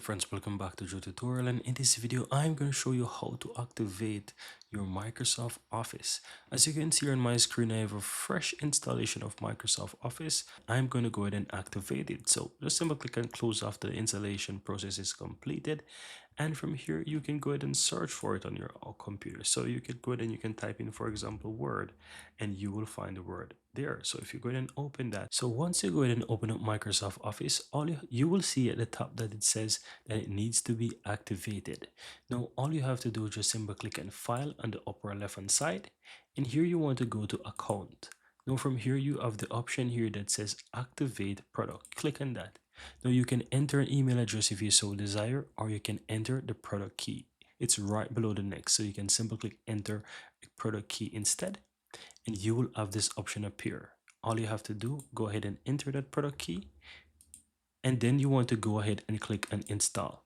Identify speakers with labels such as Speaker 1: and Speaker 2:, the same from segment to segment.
Speaker 1: friends, welcome back to the tutorial, and in this video I'm going to show you how to activate your Microsoft Office. As you can see on my screen, I have a fresh installation of Microsoft Office. I'm going to go ahead and activate it. So just simply click and close after the installation process is completed, and from here you can go ahead and search for it on your computer. So you can go ahead and you can type in, for example, Word, and you will find the word there. So if you go ahead and open that, so once you go ahead and open up Microsoft Office, you will see at the top that it says that it needs to be activated. Now all you have to do is just simply click on File on the upper left hand side, and here you want to go to Account. Now from here you have the option here that says Activate Product. Click on that. Now you can enter an email address if you so desire, or you can enter the product key. It's right below the next, so you can simply click enter a product key instead, and you will have this option appear. All you have to do, go ahead and enter that product key, and then you want to go ahead and click on install.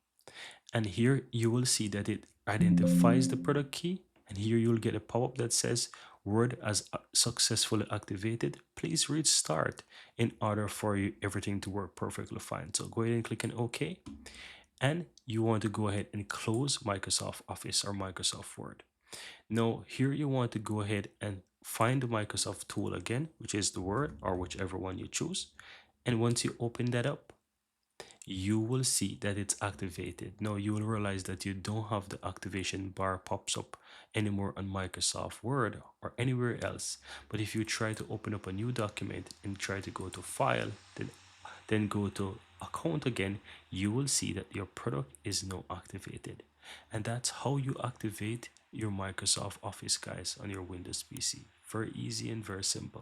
Speaker 1: And here you will see that it identifies the product key, and here you'll get a pop-up that says Word has successfully activated. Please restart in order for everything to work perfectly fine. So go ahead and click on OK, and you want to go ahead and close Microsoft Office or Microsoft Word. Now here you want to go ahead and find the Microsoft tool again, which is the Word or whichever one you choose. And once you open that up, you will see that it's activated. Now you will realize that you don't have the activation bar pops up anymore on Microsoft Word or anywhere else. But if you try to open up a new document and try to go to File, then go to Account again, you will see that your product is now activated. And that's how you activate your Microsoft Office, guys, on your Windows PC. Very easy and very simple.